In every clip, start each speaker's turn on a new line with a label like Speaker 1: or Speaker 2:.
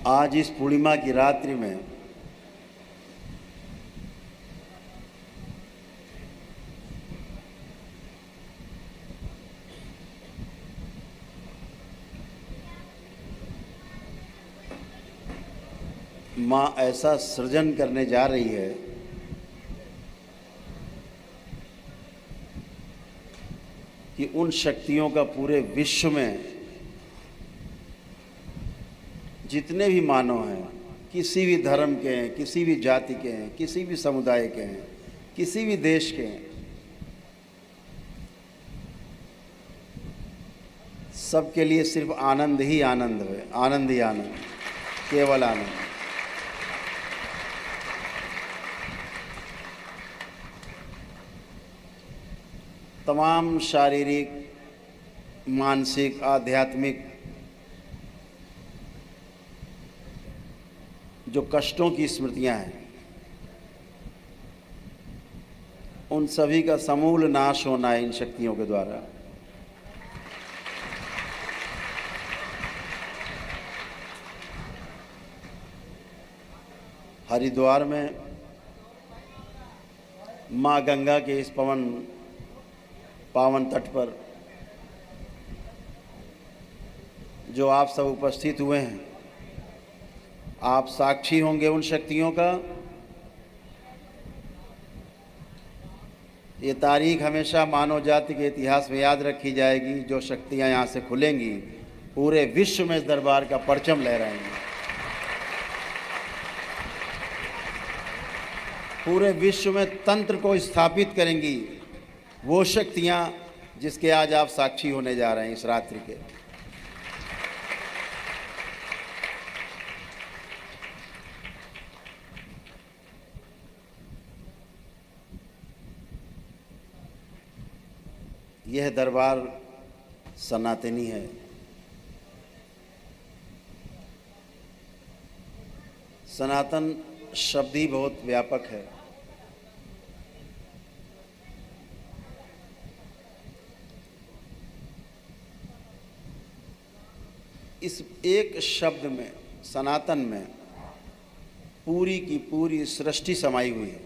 Speaker 1: आज इस पूर्णिमा की रात्रि में माँ ऐसा सृजन करने जा रही है कि उन शक्तियों का पूरे विश्व में जितने भी मानव हैं, किसी भी धर्म के हैं, किसी भी जाति के हैं, किसी भी समुदाय के हैं, किसी भी देश के हैं, सबके लिए सिर्फ आनंद ही आनंद है, आनंद ही आनंद, केवल आनंद। तमाम शारीरिक, मानसिक, आध्यात्मिक जो कष्टों की स्मृतियां हैं, उन सभी का समूल नाश होना है इन शक्तियों के द्वारा। हरिद्वार में माँ गंगा के इस पावन तट पर जो आप सब उपस्थित हुए हैं, आप साक्षी होंगे उन शक्तियों का। ये तारीख हमेशा मानव जाति के इतिहास में याद रखी जाएगी। जो शक्तियां यहाँ से खुलेंगी, पूरे विश्व में इस दरबार का परचम लहराएंगी। पूरे विश्व में तंत्र को स्थापित करेंगी वो शक्तियां जिसके आज आप साक्षी होने जा रहे हैं इस रात्रि के। यह दरबार सनातनी है। सनातन शब्द ही बहुत व्यापक है। इस एक शब्द में, सनातन में, पूरी की पूरी सृष्टि समाई हुई है।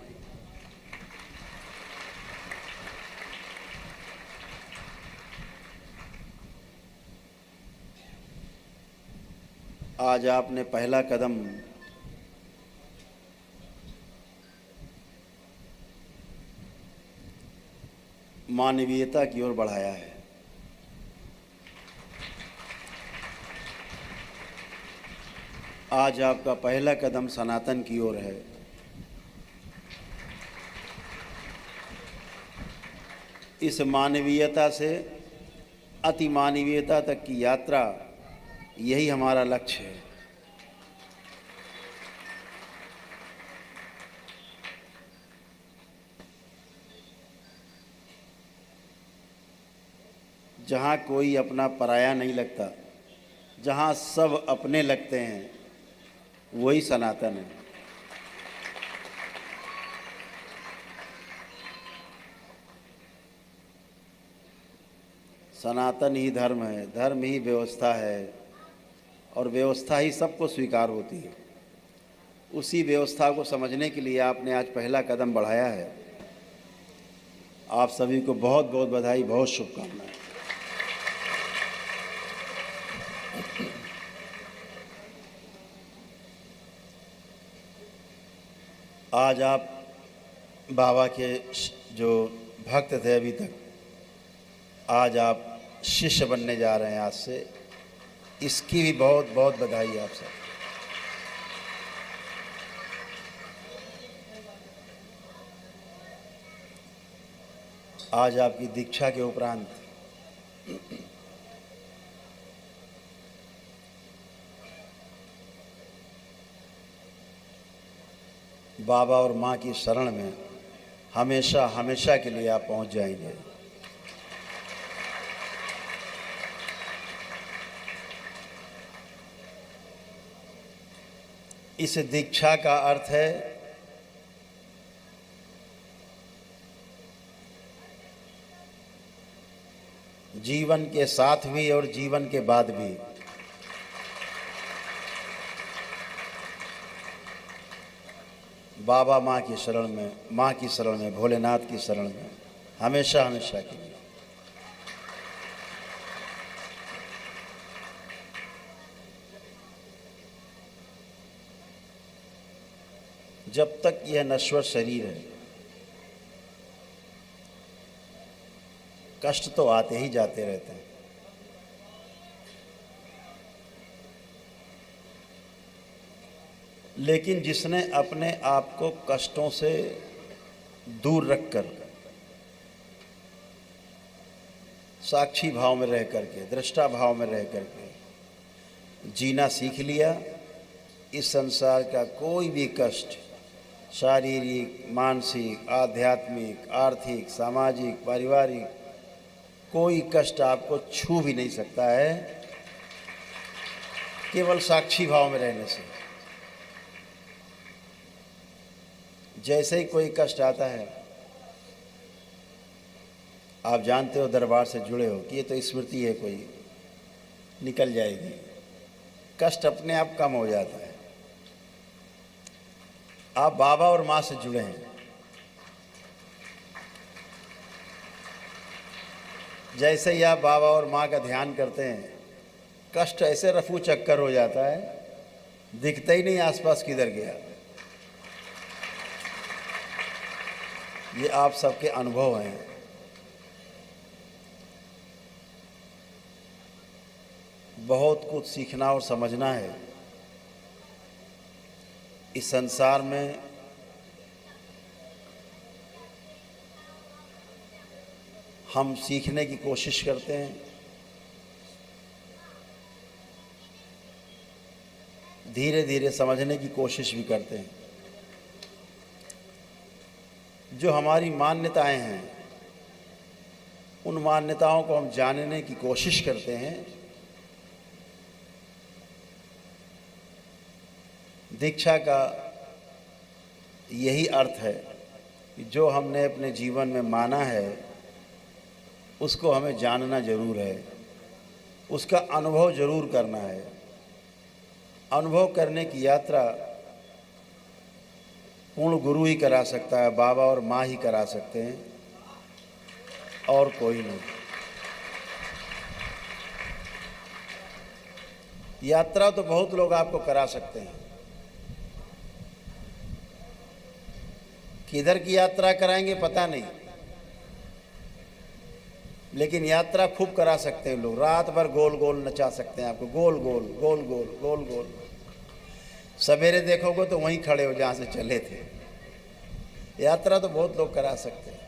Speaker 1: आज आपने पहला कदम मानवीयता की ओर बढ़ाया है। आज आपका पहला कदम सनातन की ओर है। इस मानवीयता से अति मानवीयता तक की यात्रा, यही हमारा लक्ष्य है। जहाँ कोई अपना पराया नहीं लगता, जहाँ सब अपने लगते हैं, वही सनातन है। सनातन ही धर्म है, धर्म ही व्यवस्था है, और व्यवस्था ही सबको स्वीकार होती है। उसी व्यवस्था को समझने के लिए आपने आज पहला कदम बढ़ाया है। आप सभी को बहुत बहुत बधाई, बहुत शुभकामनाएं। आज आप बाबा के जो भक्त थे अभी तक, आज आप शिष्य बनने जा रहे हैं आज से। इसकी भी बहुत बहुत बधाई आप सब। आज आपकी दीक्षा के उपरांत बाबा और माँ की शरण में हमेशा हमेशा के लिए आप पहुँच जाएंगे। इस दीक्षा का अर्थ है जीवन के साथ भी और जीवन के बाद भी बाबा माँ की शरण में, माँ की शरण में, भोलेनाथ की शरण में हमेशा हमेशा के लिए। जब तक यह नश्वर शरीर है, कष्ट तो आते ही जाते रहते हैं। लेकिन जिसने अपने आप को कष्टों से दूर रखकर साक्षी भाव में रह करके, दृष्टा भाव में रह करके जीना सीख लिया, इस संसार का कोई भी कष्ट, शारीरिक, मानसिक, आध्यात्मिक, आर्थिक, सामाजिक, पारिवारिक, कोई कष्ट आपको छू भी नहीं सकता है, केवल साक्षी भाव में रहने से। जैसे ही कोई कष्ट आता है, आप जानते हो, दरबार से जुड़े हो कि ये तो स्मृति है, कोई निकल जाएगी, कष्ट अपने आप कम हो जाता है। आप बाबा और माँ से जुड़े हैं, जैसे ही आप बाबा और माँ का ध्यान करते हैं, कष्ट ऐसे रफू चक्कर हो जाता है, दिखता ही नहीं आसपास किधर गया। ये आप सबके अनुभव हैं। बहुत कुछ सीखना और समझना है। इस संसार में हम सीखने की कोशिश करते हैं, धीरे धीरे समझने की कोशिश भी करते हैं। जो हमारी मान्यताएं हैं, उन मान्यताओं को हम जानने की कोशिश करते हैं। दीक्षा का यही अर्थ है कि जो हमने अपने जीवन में माना है, उसको हमें जानना जरूर है, उसका अनुभव जरूर करना है। अनुभव करने की यात्रा पूर्ण गुरु ही करा सकता है, बाबा और माँ ही करा सकते हैं, और कोई नहीं। यात्रा तो बहुत लोग आपको करा सकते हैं, किधर की यात्रा कराएंगे पता नहीं, लेकिन यात्रा खूब करा सकते हैं लोग। रात भर गोल गोल नचा सकते हैं आपको, गोल गोल गोल गोल गोल गोल। सवेरे देखोगे तो वहीं खड़े हो जहाँ से चले थे। यात्रा तो बहुत लोग करा सकते हैं,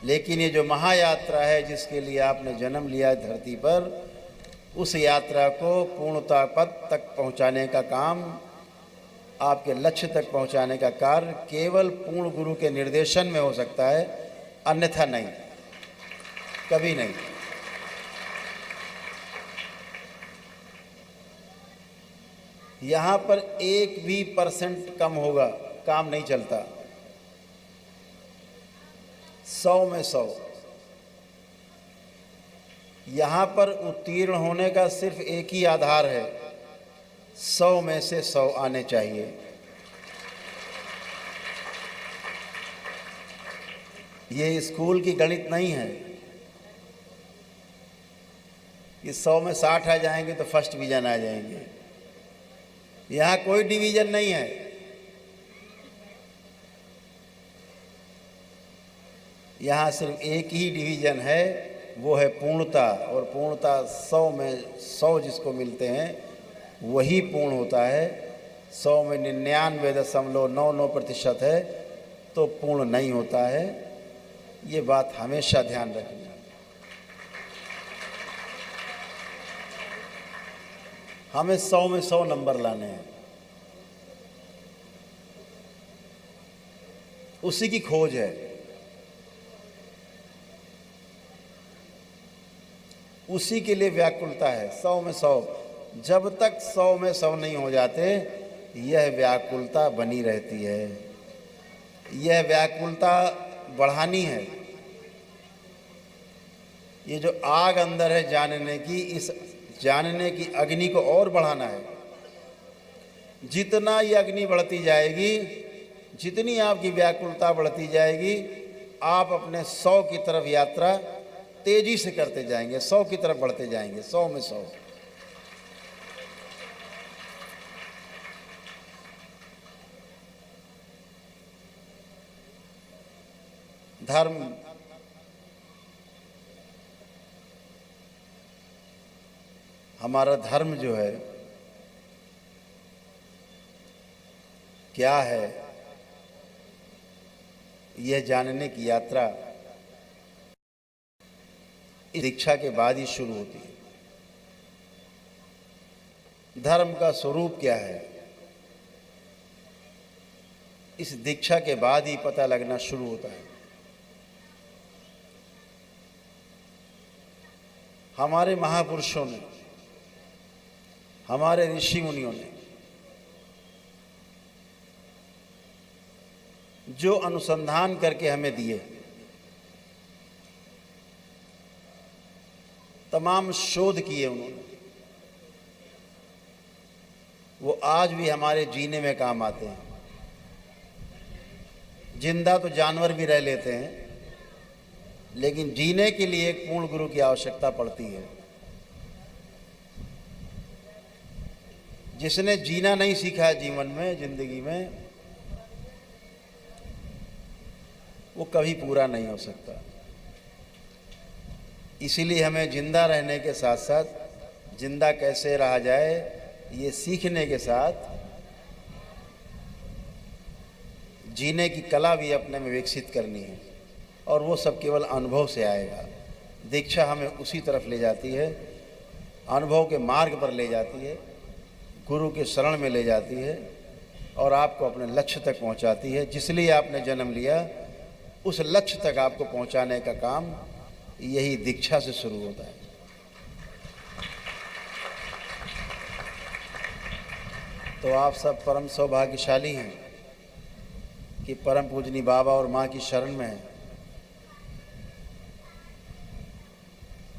Speaker 1: लेकिन ये जो महायात्रा है, जिसके लिए आपने जन्म लिया है धरती पर, उस यात्रा को पूर्णता पद तक पहुँचाने का काम, आपके लक्ष्य तक पहुँचाने का कार्य केवल पूर्ण गुरु के निर्देशन में हो सकता है, अन्यथा नहीं, कभी नहीं। यहाँ पर 1% कम होगा, काम नहीं चलता। 100 में 100। यहाँ पर उत्तीर्ण होने का सिर्फ एक ही आधार है, 100 में से 100 आने चाहिए। ये स्कूल की गणित नहीं है कि 100 में 60 आ जाएंगे तो फर्स्ट डिवीजन आ जाएंगे। यहाँ कोई डिवीजन नहीं है। यहाँ सिर्फ एक ही डिवीजन है, वो है पूर्णता। और पूर्णता 100 में 100 जिसको मिलते हैं वही पूर्ण होता है। 100 में 99.99% है तो पूर्ण नहीं होता है। ये बात हमेशा ध्यान रखना। हमें 100 में 100 नंबर लाने हैं, उसी की खोज है। उसी के लिए व्याकुलता है, 100 में 100। जब तक 100 में 100 नहीं हो जाते, यह व्याकुलता बनी रहती है। यह व्याकुलता बढ़ानी है। ये जो आग अंदर है जानने की, इस जानने की अग्नि को और बढ़ाना है। जितना ये अग्नि बढ़ती जाएगी, जितनी आपकी व्याकुलता बढ़ती जाएगी, आप अपने 100 की तरफ यात्रा तेजी से करते जाएंगे, 100 की तरफ बढ़ते जाएंगे, 100 में 100। धर्म हमारा धर्म जो है क्या है, यह जानने की यात्रा इस दीक्षा के बाद ही शुरू होती है। धर्म का स्वरूप क्या है, इस दीक्षा के बाद ही पता लगना शुरू होता है। हमारे महापुरुषों ने, हमारे ऋषि मुनियों ने जो अनुसंधान करके हमें दिए, तमाम शोध किए उन्होंने, वो आज भी हमारे जीने में काम आते हैं। जिंदा तो जानवर भी रह लेते हैं, लेकिन जीने के लिए एक पूर्ण गुरु की आवश्यकता पड़ती है। जिसने जीना नहीं सीखा है जीवन में, जिंदगी में, वो कभी पूरा नहीं हो सकता। इसीलिए हमें जिंदा रहने के साथ साथ जिंदा कैसे रहा जाए, ये सीखने के साथ जीने की कला भी अपने में विकसित करनी है, और वो सब केवल अनुभव से आएगा। दीक्षा हमें उसी तरफ ले जाती है, अनुभव के मार्ग पर ले जाती है, गुरु के शरण में ले जाती है, और आपको अपने लक्ष्य तक पहुंचाती है। जिसलिए आपने जन्म लिया, उस लक्ष्य तक आपको पहुंचाने का काम यही दीक्षा से शुरू होता है। तो आप सब परम सौभाग्यशाली हैं कि परम पूजनी बाबा और माँ की शरण में हैं।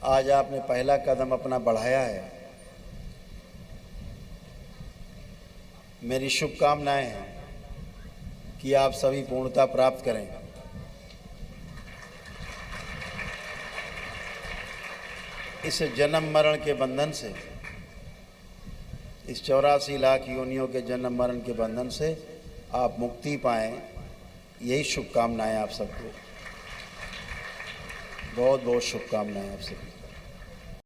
Speaker 1: आज आपने पहला कदम अपना बढ़ाया है। मेरी शुभकामनाएं हैं कि आप सभी पूर्णता प्राप्त करें। इस जन्म मरण के बंधन से, इस 84 लाख योनियों के जन्म मरण के बंधन से आप मुक्ति पाएं, यही शुभकामनाएं आप सबको। बहुत बहुत शुभकामनाएं आप सबको।